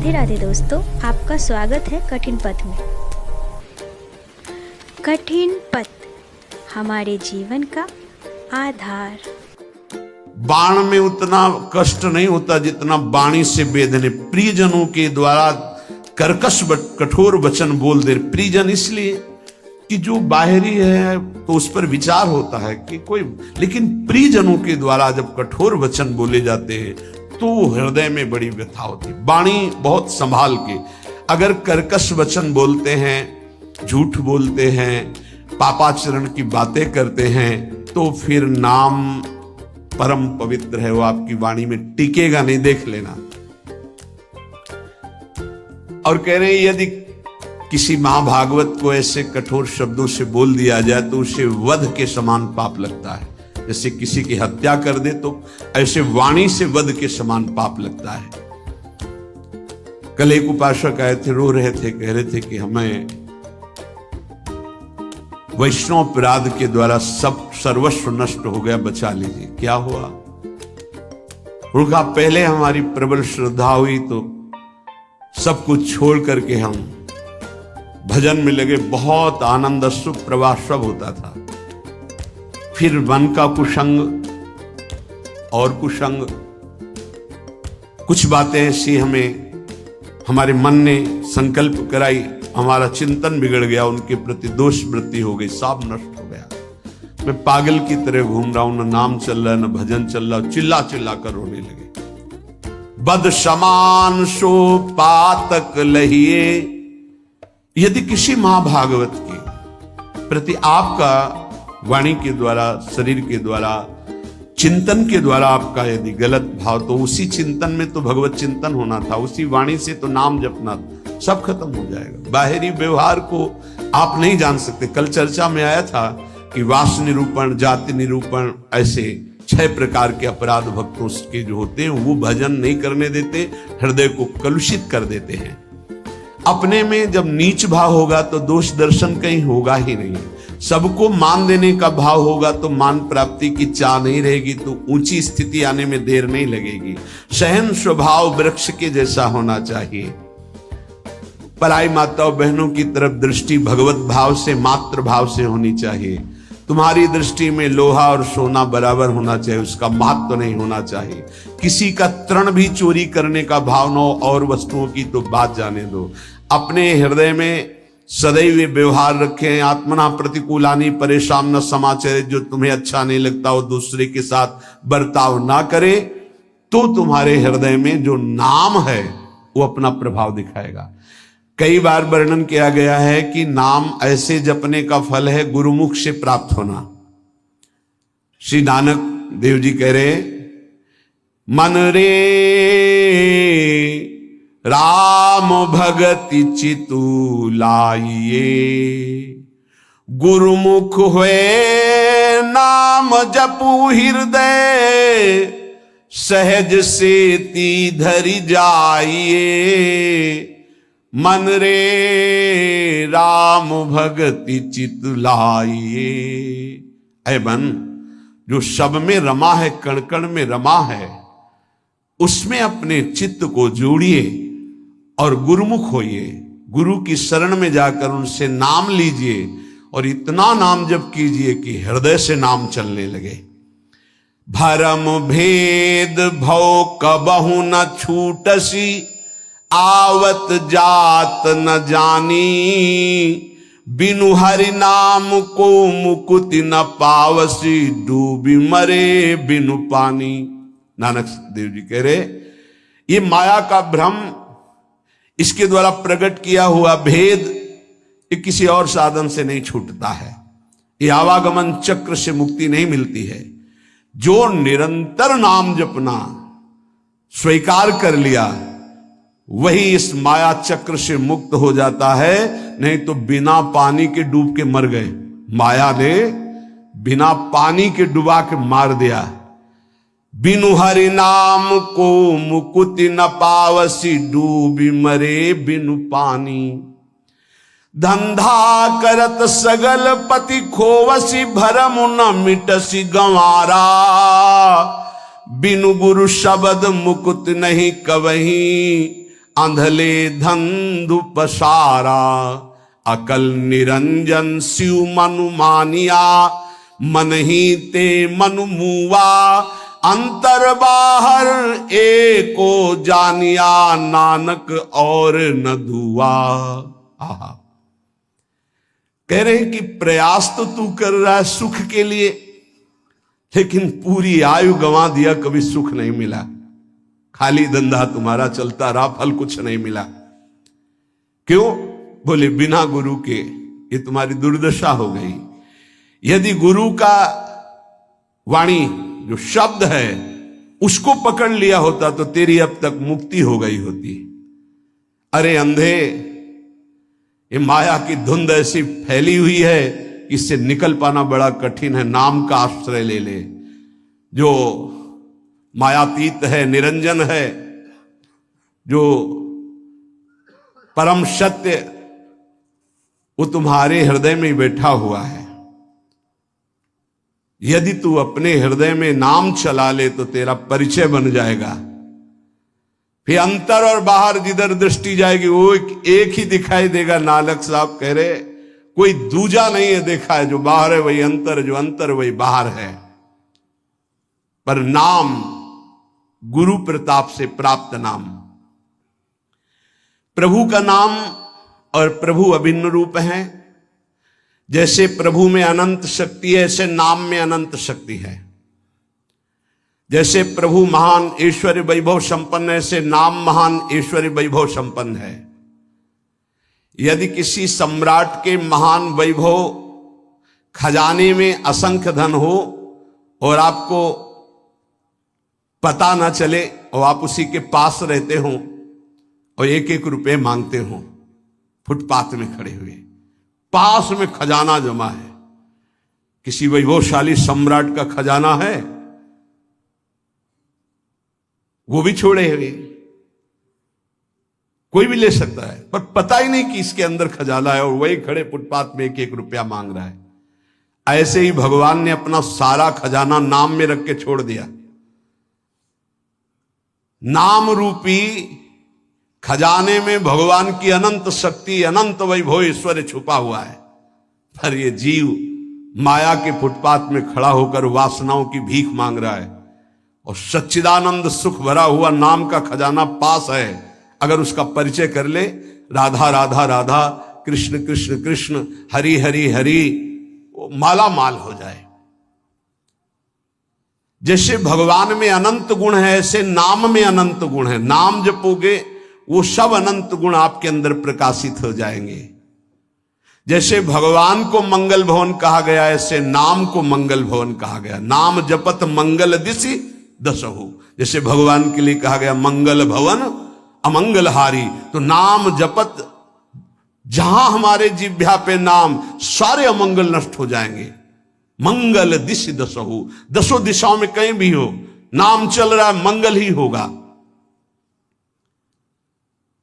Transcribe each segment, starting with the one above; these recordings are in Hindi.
राधे राधे दोस्तों, आपका स्वागत है कठिन पथ में। कठिन पथ हमारे जीवन का आधार। बाण में उतना कष्ट नहीं होता जितना वाणी से बेधने, प्रियजनों के द्वारा कर्कश कठोर वचन बोल दे। प्रियजन इसलिए कि जो बाहरी है तो उस पर विचार होता है कि कोई, लेकिन प्रियजनों के द्वारा जब कठोर वचन बोले जाते हैं तो हृदय में बड़ी व्यथा होती है। वाणी बहुत संभाल के, अगर कर्कश वचन बोलते हैं, झूठ बोलते हैं, पापाचरण की बातें करते हैं, तो फिर नाम परम पवित्र है, वो आपकी वाणी में टिकेगा नहीं, देख लेना। और कह रहे हैं यदि किसी महाभागवत को ऐसे कठोर शब्दों से बोल दिया जाए तो उसे वध के समान पाप लगता है। जैसे किसी की हत्या कर दे तो ऐसे वाणी से वध के समान पाप लगता है। कल एक उपासक आए थे, रो रहे थे, कह रहे थे कि हमें वैष्णव अपराध के द्वारा सब सर्वस्व नष्ट हो गया, बचा लीजिए। क्या हुआ? उनका पहले हमारी प्रबल श्रद्धा हुई तो सब कुछ छोड़ करके हम भजन में लगे, बहुत आनंद सुख प्रवाह सब होता था। फिर मन का कुसंग और कुसंग, कुछ बातें ऐसी हमारे मन ने संकल्प कराई, हमारा चिंतन बिगड़ गया, उनके प्रति दोष वृत्ति हो गई, सब नष्ट हो गया। मैं पागल की तरह घूम रहा हूं, न नाम चल रहा है न भजन चल रहा, चिल्ला चिल्ला कर रोने लगे। बद समान सो पातक लहिए। यदि किसी महाभागवत के प्रति आपका वाणी के द्वारा, शरीर के द्वारा, चिंतन के द्वारा आपका यदि गलत भाव, तो उसी चिंतन में तो भगवत चिंतन होना था, उसी वाणी से तो नाम जपना, सब खत्म हो जाएगा। बाहरी व्यवहार को आप नहीं जान सकते। कल चर्चा में आया था कि वास निरूपण, जाति निरूपण, ऐसे 6 प्रकार के अपराध भक्तों के जो होते हैं वो भजन नहीं करने देते, हृदय को कलुषित कर देते हैं। अपने में जब नीच भाव होगा तो दोष दर्शन कहीं होगा ही नहीं। सबको मान देने का भाव होगा तो मान प्राप्ति की चाह नहीं रहेगी, तो ऊंची स्थिति आने में देर नहीं लगेगी। सहन स्वभाव वृक्ष के जैसा होना चाहिए। पराई माताओं बहनों की तरफ दृष्टि भगवत भाव से, मातृ भाव से होनी चाहिए। तुम्हारी दृष्टि में लोहा और सोना बराबर होना चाहिए, उसका महत्व नहीं होना चाहिए। किसी का तृण भी चोरी करने का भाव न हो, और वस्तुओं की तो बात जाने दो। अपने हृदय में सदैव व्यवहार रखें। आत्मना प्रतिकूलानी परेशान न समाचार, जो तुम्हें अच्छा नहीं लगता वो दूसरे के साथ बर्ताव ना करे, तो तुम्हारे हृदय में जो नाम है वो अपना प्रभाव दिखाएगा। कई बार वर्णन किया गया है कि नाम ऐसे जपने का फल है गुरुमुख से प्राप्त होना। श्री नानक देव जी कह रहे, मन रे राम भगति चितु लाइए, गुरुमुख हुए नाम जपू हृदय, सहज से ती धरि जाइए। मन रे राम भगति चित लाइए। ऐ मन, जो सब में रमा है, कण कण में रमा है, उसमें अपने चित्त को जोड़िए और गुरुमुख होइए। गुरु की शरण में जाकर उनसे नाम लीजिए और इतना नाम जप कीजिए कि हृदय से नाम चलने लगे। भरम भेद भव कबहु न छूटसी, आवत जात न जानी, बिनु हरि नाम को मुकुति न पावसी, डूबी मरे बिनु पानी। नानक देव जी कह रहे, ये माया का भ्रम, इसके द्वारा प्रकट किया हुआ भेद, ये किसी और साधन से नहीं छूटता है। ये आवागमन चक्र से मुक्ति नहीं मिलती है। जो निरंतर नाम जपना स्वीकार कर लिया, वही इस माया चक्र से मुक्त हो जाता है। नहीं तो बिना पानी के डूब के मर गए। माया ने बिना पानी के डुबा के मार दिया। बिनु हरि नाम को मुकुति न पावसी, डूबी मरे बिनु पानी। धंधा करत सगल पति खोवसी, भरम न मिटसी गंवारा, बिनु गुरु शब्द मुकुत नहीं कवही, अंधले धंधु पसारा, अकल निरंजन शिव मनु मानिया, मन ही ते मनु मुआ, अंतर बाहर एको जानिया, नानक और न दुआ। आहा, कह रहे हैं कि प्रयास तो तू कर रहा है सुख के लिए, लेकिन पूरी आयु गंवा दिया, कभी सुख नहीं मिला, खाली धंधा तुम्हारा चलता रहा, फल कुछ नहीं मिला। क्यों? बोले बिना गुरु के ये तुम्हारी दुर्दशा हो गई। यदि गुरु का वाणी जो शब्द है उसको पकड़ लिया होता तो तेरी अब तक मुक्ति हो गई होती। अरे अंधे, ये माया की धुंध ऐसी फैली हुई है कि इससे निकल पाना बड़ा कठिन है। नाम का आश्रय ले ले, जो मायातीत है, निरंजन है, जो परम सत्य, वो तुम्हारे हृदय में बैठा हुआ है। यदि तू अपने हृदय में नाम चला ले तो तेरा परिचय बन जाएगा। फिर अंतर और बाहर जिधर दृष्टि जाएगी वो एक ही दिखाई देगा। नानक साहब कह रहे कोई दूजा नहीं है देखा है, जो बाहर है वही अंतर, जो अंतर वही बाहर है। पर नाम गुरु प्रताप से प्राप्त नाम, प्रभु का नाम और प्रभु अभिन्न रूप है। जैसे प्रभु में अनंत शक्ति है, ऐसे नाम में अनंत शक्ति है। जैसे प्रभु महान ऐश्वर्य वैभव संपन्न है, ऐसे नाम महान ऐश्वर्य वैभव संपन्न है। यदि किसी सम्राट के महान वैभव खजाने में असंख्य धन हो और आपको पता ना चले और आप उसी के पास रहते हो और एक एक रुपए मांगते हो, फुटपाथ में खड़े हुए, पास में खजाना जमा है, किसी वैभवशाली सम्राट का खजाना है, वो भी छोड़े हुए, कोई भी ले सकता है, पर पता ही नहीं कि इसके अंदर खजाना है, और वही खड़े फुटपाथ में एक एक रुपया मांग रहा है। ऐसे ही भगवान ने अपना सारा खजाना नाम में रख के छोड़ दिया। नाम रूपी खजाने में भगवान की अनंत शक्ति, अनंत वैभव ऐश्वर्य छुपा हुआ है। पर ये जीव माया के फुटपाथ में खड़ा होकर वासनाओं की भीख मांग रहा है, और सच्चिदानंद सुख भरा हुआ नाम का खजाना पास है। अगर उसका परिचय कर ले, राधा राधा राधा, कृष्ण कृष्ण कृष्ण, हरि हरि हरि, वो माला माल हो जाए। जैसे भगवान में अनंत गुण है, ऐसे नाम में अनंत गुण है। नाम जपोगे वो सब अनंत गुण आपके अंदर प्रकाशित हो जाएंगे। जैसे भगवान को मंगल भवन कहा गया, ऐसे नाम को मंगल भवन कहा गया। नाम जपत मंगल दिशि दसहु, जैसे भगवान के लिए कहा गया मंगल भवन अमंगलहारी, तो नाम जपत जहां हमारे जिह्वा पे नाम, सारे अमंगल नष्ट हो जाएंगे। मंगल दिशि दसहु, दसों दिशाओं में कहीं भी हो, नाम चल रहा है, मंगल ही होगा।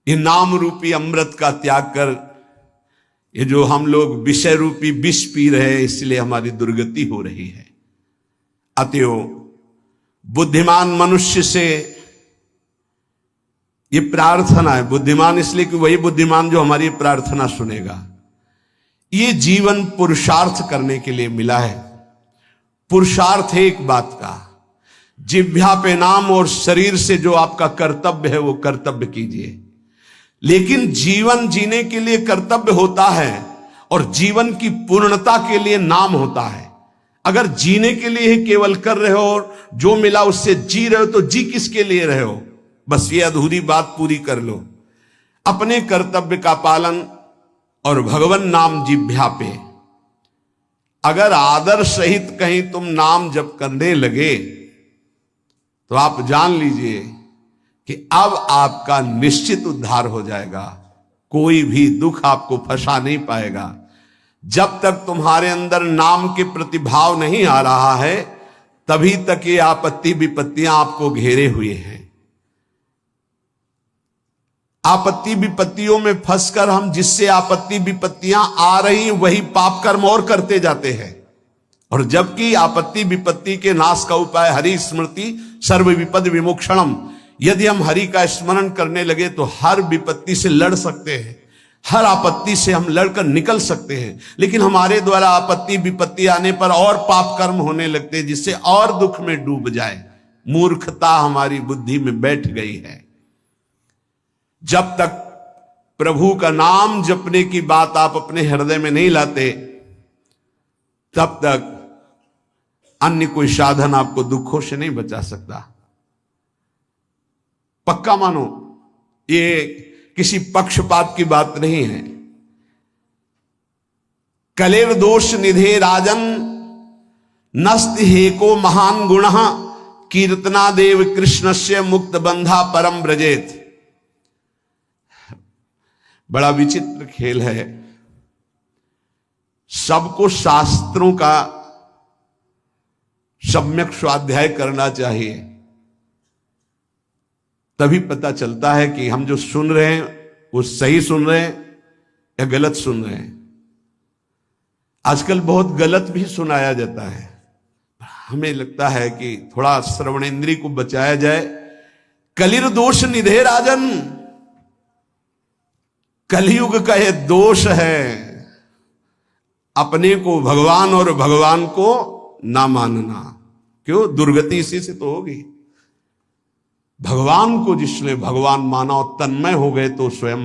ये नाम रूपी अमृत का त्याग कर, ये जो हम लोग विषय रूपी विष पी रहे हैं, इसलिए हमारी दुर्गति हो रही है। अतएव बुद्धिमान मनुष्य से ये प्रार्थना है, बुद्धिमान इसलिए कि वही बुद्धिमान जो हमारी प्रार्थना सुनेगा। ये जीवन पुरुषार्थ करने के लिए मिला है। पुरुषार्थ है एक बात का, जिह्वा पे नाम और शरीर से जो आपका कर्तव्य है वो कर्तव्य कीजिए। लेकिन जीवन जीने के लिए कर्तव्य होता है और जीवन की पूर्णता के लिए नाम होता है। अगर जीने के लिए ही केवल कर रहे हो और जो मिला उससे जी रहे हो, तो जी किसके लिए रहे हो? बस ये अधूरी बात पूरी कर लो। अपने कर्तव्य का पालन और भगवान नाम जिह्वा पे, अगर आदर सहित कहीं तुम नाम जप करने लगे तो आप जान लीजिए कि अब आपका निश्चित उद्धार हो जाएगा। कोई भी दुख आपको फंसा नहीं पाएगा। जब तक तुम्हारे अंदर नाम के प्रति भाव नहीं आ रहा है, तभी तक ये आपत्ति विपत्तियां आपको घेरे हुए हैं। आपत्ति विपत्तियों में फंसकर हम जिससे आपत्ति विपत्तियां आ रही वही पाप कर्म और करते जाते हैं। और जबकि आपत्ति विपत्ति के नाश का उपाय हरि स्मृति सर्व विपद विमोक्षणम, यदि हम हरि का स्मरण करने लगे तो हर विपत्ति से लड़ सकते हैं, हर आपत्ति से हम लड़कर निकल सकते हैं। लेकिन हमारे द्वारा आपत्ति विपत्ति आने पर और पाप कर्म होने लगते हैं, जिससे और दुख में डूब जाए। मूर्खता हमारी बुद्धि में बैठ गई है। जब तक प्रभु का नाम जपने की बात आप अपने हृदय में नहीं लाते, तब तक अन्य कोई साधन आपको दुखों से नहीं बचा सकता। पक्का मानो, ये किसी पक्षपात की बात नहीं है। कलेर दोष निधे राजन नस्त हेको महान गुण कीर्तना देव कृष्णस्य मुक्त बंधा परम ब्रजेत। बड़ा विचित्र खेल है। सबको शास्त्रों का सम्यक स्वाध्याय करना चाहिए, तभी पता चलता है कि हम जो सुन रहे हैं वो सही सुन रहे हैं या गलत सुन रहे हैं। आजकल बहुत गलत भी सुनाया जाता है। हमें लगता है कि थोड़ा श्रवण इंद्री को बचाया जाए। कलिर दोष निधे राजन, कलयुग का यह दोष है, अपने को भगवान और भगवान को ना मानना। क्यों? दुर्गति इसी से तो होगी। भगवान को जिसने भगवान माना और तन्मय हो गए तो स्वयं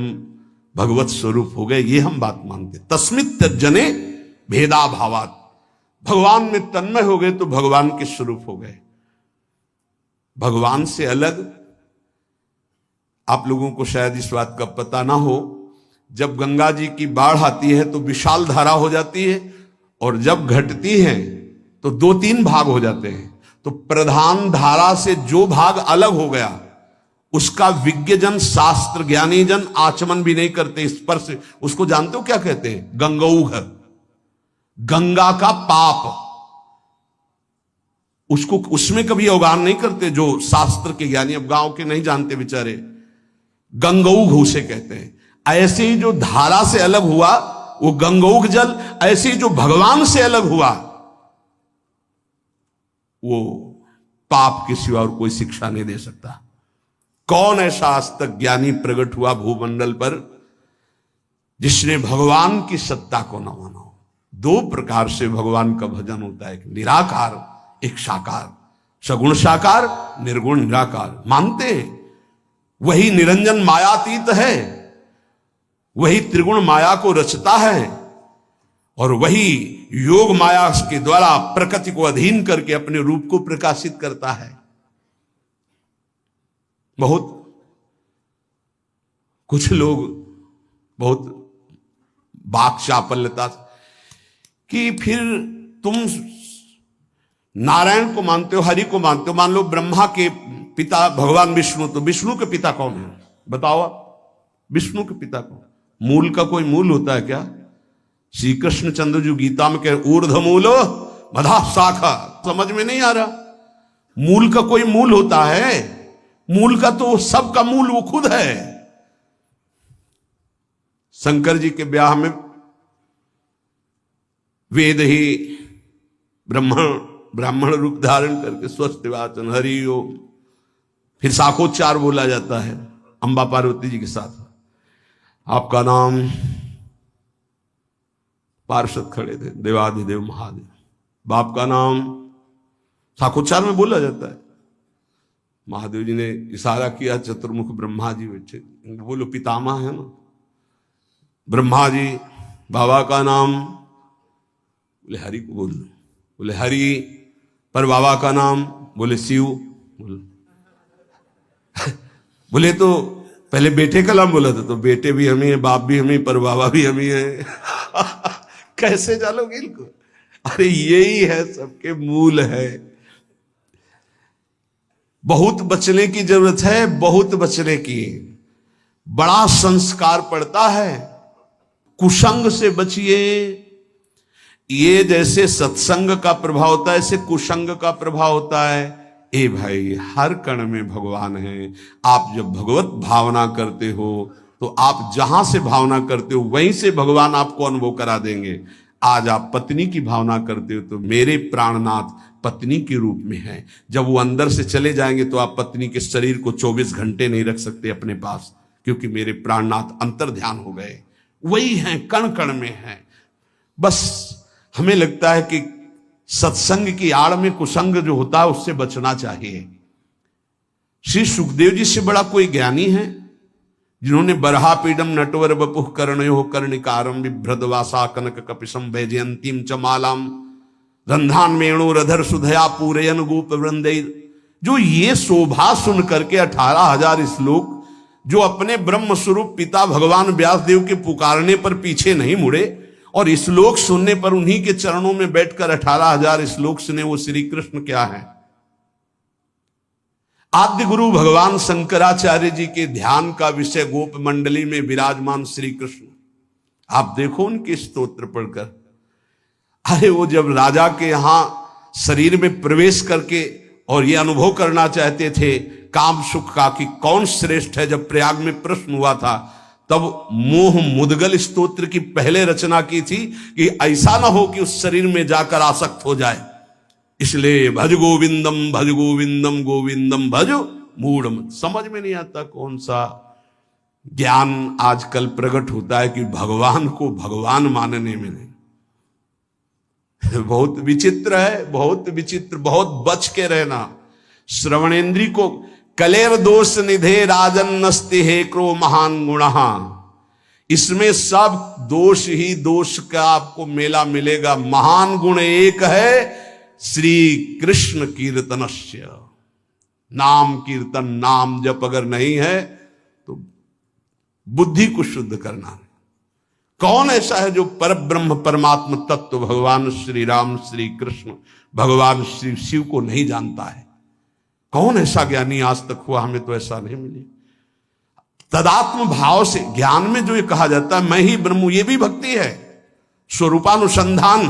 भगवत स्वरूप हो गए, ये हम बात मानते। तस्मित तज्जने भेदा भावात, भगवान में तन्मय हो गए तो भगवान के स्वरूप हो गए। भगवान से अलग, आप लोगों को शायद इस बात का पता ना हो, जब गंगा जी की बाढ़ आती है तो विशाल धारा हो जाती है, और जब घटती है तो 2-3 भाग हो जाते हैं। तो प्रधान धारा से जो भाग अलग हो गया उसका विज्ञजन, शास्त्र ज्ञानी जन आचमन भी नहीं करते, स्पर्श। उसको जानते हो क्या कहते हैं? गंगौघ, गंगा का पाप। उसको उसमें कभी अवगाहन नहीं करते जो शास्त्र के ज्ञानी। अब गांव के नहीं जानते बेचारे, गंगौघ उसे कहते हैं। ऐसे ही जो धारा से अलग हुआ वो गंगौघ जल, ऐसे ही जो भगवान से अलग हुआ वो पाप के सिवा और कोई शिक्षा नहीं दे सकता। कौन ऐसा आज तक ज्ञानी प्रकट हुआ भूमंडल पर जिसने भगवान की सत्ता को न माना हो? 2 प्रकार से भगवान का भजन होता है, एक निराकार, एक साकार। सगुण साकार, निर्गुण निराकार मानते हैं। वही निरंजन मायातीत है, वही त्रिगुण माया को रचता है, और वही योग माया के द्वारा प्रकृति को अधीन करके अपने रूप को प्रकाशित करता है। बहुत कुछ लोग बहुत बाक चापल्यता कि फिर तुम नारायण को मानते हो, हरि को मानते हो। मान लो ब्रह्मा के पिता भगवान विष्णु, तो विष्णु के पिता कौन है? बताओ आप, विष्णु के पिता कौन? मूल का कोई मूल होता है क्या? श्री कृष्ण चंद्र जी गीता में कह ऊर्ध्व मूलो मधा शाखा। समझ में नहीं आ रहा? मूल का कोई मूल होता है? मूल का तो सबका मूल वो खुद है। शंकर जी के ब्याह में वेद ही ब्राह्मण रूप धारण करके स्वस्थ वाचन हरि ओम, फिर शाखोच्चार बोला जाता है अंबा पार्वती जी के साथ। आपका नाम, पार्षद खड़े थे, देवाधिदेव महादेव। बाप का नाम शाखोच्चार में बोला जाता है। महादेव जी ने इशारा किया, चतुर्मुख ब्रह्मा जी बैठे, बोलो पितामह है ना ब्रह्मा जी। बाबा का नाम, बोले हरि को बोल, बोले हरि। पर बाबा का नाम, बोले शिव। बोले तो पहले बेटे का नाम बोला था, तो बेटे भी हम ही है, बाप भी हम ही, पर बाबा भी हम ही है। कैसे जालोगे इनको? अरे यही है, सबके मूल है। बहुत बचने की जरूरत है, बहुत बचने की। बड़ा संस्कार पड़ता है। कुसंग से बचिए। ये जैसे सत्संग का प्रभाव होता है, ऐसे कुसंग का प्रभाव होता है। ए भाई, हर कण में भगवान है। आप जब भगवत भावना करते हो तो आप जहां से भावना करते हो वहीं से भगवान आपको अनुभव करा देंगे। आज आप पत्नी की भावना करते हो तो मेरे प्राणनाथ पत्नी के रूप में हैं। जब वो अंदर से चले जाएंगे तो आप पत्नी के शरीर को 24 घंटे नहीं रख सकते अपने पास, क्योंकि मेरे प्राणनाथ अंतर ध्यान हो गए, वही हैं, कण कण में हैं। बस हमें लगता है कि सत्संग की आड़ में कुसंग जो होता है उससे बचना चाहिए। श्री सुखदेव जी से बड़ा कोई ज्ञानी है जिन्होंने बरहापीडम नटवर बपुः कर्णयो कर्णिकारम बिभ्रदवासा कनक कपिशम वैजयंतीम च मालाम रंधान वेणुरधर सुधया पूरयन गोप वृंदै, जो ये शोभा सुन करके 18,000 श्लोक, जो अपने ब्रह्म स्वरूप पिता भगवान व्यासदेव के पुकारने पर पीछे नहीं मुड़े और श्लोक सुनने पर उन्हीं के चरणों में बैठकर 18,000 श्लोक सुने, वो श्री कृष्ण क्या है? आद्य गुरु भगवान शंकराचार्य जी के ध्यान का विषय गोप मंडली में विराजमान श्री कृष्ण। आप देखो उनके स्तोत्र पढ़कर, अरे वो जब राजा के यहां शरीर में प्रवेश करके और ये अनुभव करना चाहते थे काम सुख का कि कौन श्रेष्ठ है, जब प्रयाग में प्रश्न हुआ था, तब मोह मुदगल स्तोत्र की पहले रचना की थी कि ऐसा ना हो कि उस शरीर में जाकर आसक्त हो जाए, इसलिए भज गोविंदम गोविंदम भज मूढ़ मत। समझ में नहीं आता कौन सा ज्ञान आजकल प्रकट होता है कि भगवान को भगवान मानने में नहीं। बहुत विचित्र है, बहुत विचित्र, बहुत बच के रहना। श्रवणेन्द्री को कलेर दोष निधे राजन नस्ति हे क्रो महान गुणहा, इसमें सब दोष ही दोष का आपको मेला मिलेगा। महान गुण एक है, श्री कृष्ण कीर्तनस्य, नाम कीर्तन, नाम जप अगर नहीं है तो बुद्धि को शुद्ध करना है। कौन ऐसा है जो पर ब्रह्म परमात्म तत्व भगवान श्री राम श्री कृष्ण भगवान श्री शिव को नहीं जानता है? कौन ऐसा ज्ञानी आज तक हुआ? हमें तो ऐसा नहीं मिली। तदात्म भाव से ज्ञान में जो ये कहा जाता है मैं ही ब्रह्म हूं, ये भी भक्ति है। स्वरूपानुसंधान,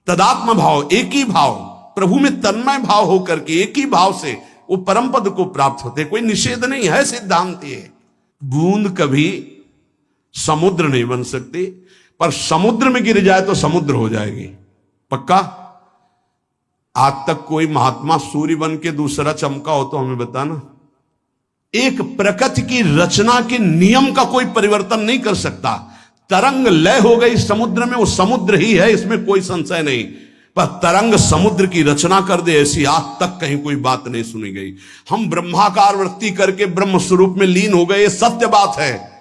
तदात्म भाव, एक ही भाव, प्रभु में तन्मय भाव होकर के एक ही भाव से वो परम पद को प्राप्त होते। कोई निषेध नहीं है, सिद्धांत ये। बूंद कभी समुद्र नहीं बन सकती, पर समुद्र में गिर जाए तो समुद्र हो जाएगी, पक्का। आज तक कोई महात्मा सूर्य बन के दूसरा चमका हो तो हमें बताना। एक प्रकृति की रचना के नियम का कोई परिवर्तन नहीं कर सकता। तरंग लय हो गई समुद्र में, वो समुद्र ही है, इसमें कोई संशय नहीं। पर तरंग समुद्र की रचना कर दे, ऐसी आज तक कहीं कोई बात नहीं सुनी गई। हम ब्रह्माकार वृत्ति करके ब्रह्म स्वरूप में लीन हो गए, ये सत्य बात है।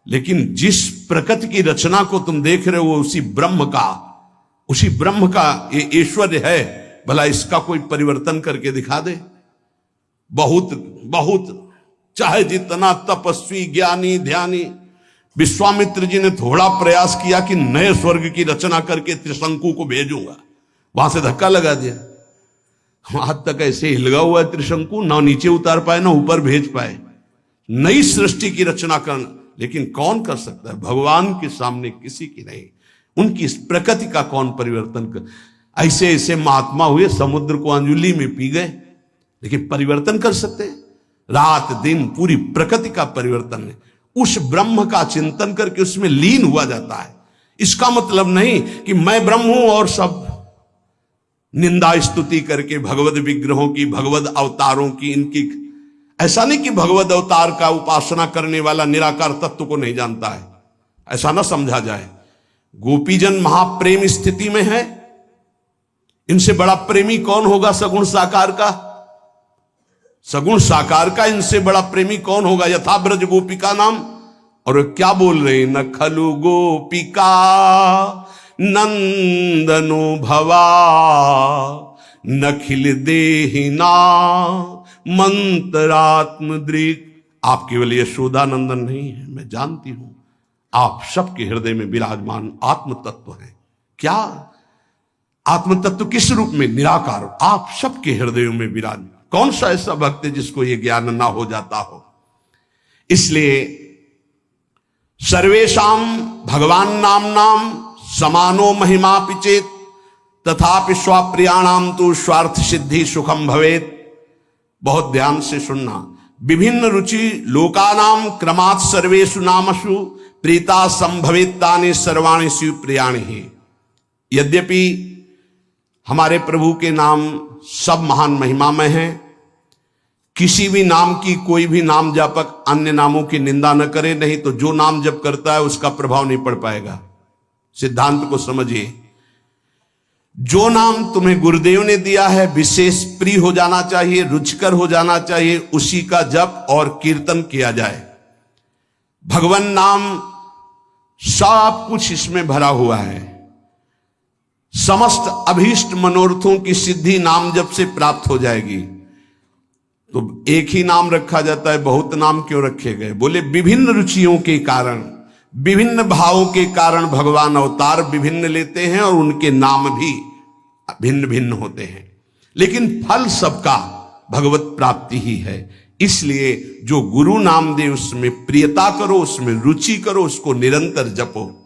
लेकिन जिस प्रकृति की रचना को तुम देख रहे हो उसी ब्रह्म का ये ऐश्वर्य है। भला इसका कोई परिवर्तन करके दिखा दे। बहुत बहुत चाहे जितना तपस्वी ज्ञानी ध्यानी, विश्वामित्र जी ने थोड़ा प्रयास किया कि नए स्वर्ग की रचना करके त्रिशंकु को भेजूंगा, वहां से धक्का लगा दिया। आज तक ऐसे हिलगा हुआ है त्रिशंकु, ना नीचे उतार पाए ना ऊपर भेज पाए। नई सृष्टि की रचना करना, लेकिन कौन कर सकता है? भगवान के सामने किसी की नहीं। उनकी इस प्रकृति का कौन परिवर्तन कर? ऐसे ऐसे महात्मा हुए, समुद्र को अंजुली में पी गए, लेकिन परिवर्तन कर सकते? रात दिन पूरी प्रकृति का परिवर्तन है। उस ब्रह्म का चिंतन करके उसमें लीन हुआ जाता है। इसका मतलब नहीं कि मैं ब्रह्म हूं और सब निंदा स्तुति करके भगवत विग्रहों की, भगवत अवतारों की, इनकी, ऐसा नहीं कि भगवत अवतार का उपासना करने वाला निराकार तत्व को नहीं जानता है, ऐसा ना समझा जाए। गोपीजन महाप्रेम स्थिति में है, इनसे बड़ा प्रेमी कौन होगा? सगुण साकार का, सगुण साकार का इनसे बड़ा प्रेमी कौन होगा? यथा ब्रज गोपिका नाम। और क्या बोल रहे? न खलु गोपिका नंदनो भवा नखिल देहिना मंत्रात्म दृक्। आप केवल यशोदा नंदन नहीं है, मैं जानती हूं आप सबके हृदय में विराजमान आत्म तत्व है। क्या आत्म तत्व? किस रूप में? निराकार, आप सबके हृदयों में विराज। कौन सा ऐसा भक्त है जिसको यह ज्ञान ना हो जाता हो? इसलिए सर्वेशाम भगवान नाम समानो महिमा पिचेत तथापि स्वाप्रियाणाम तो स्वार्थ सिद्धि सुखम भवेत। बहुत ध्यान से सुनना। विभिन्न रुचि लोकानाम क्रमात् सर्वेषु नामसु प्रीता संभवेत्तानि सर्वाणि शिव प्रियाणि ही। यद्यपि हमारे प्रभु के नाम सब महान महिमामय हैं। किसी भी नाम की कोई भी नाम जापक अन्य नामों की निंदा न करे, नहीं तो जो नाम जप करता है उसका प्रभाव नहीं पड़ पाएगा। सिद्धांत को समझिए। जो नाम तुम्हें गुरुदेव ने दिया है विशेष प्रिय हो जाना चाहिए, रुचिकर हो जाना चाहिए, उसी का जप और कीर्तन किया जाए। भगवान नाम सब कुछ इसमें भरा हुआ है। समस्त अभीष्ट मनोरथों की सिद्धि नाम जप से प्राप्त हो जाएगी। तो एक ही नाम रखा जाता है, बहुत नाम क्यों रखे गए? बोले विभिन्न रुचियों के कारण, विभिन्न भावों के कारण भगवान अवतार विभिन्न लेते हैं और उनके नाम भी भिन्न भिन्न होते हैं, लेकिन फल सबका भगवत प्राप्ति ही है। इसलिए जो गुरु नाम दे उसमें प्रियता करो, उसमें रुचि करो, उसको निरंतर जपो।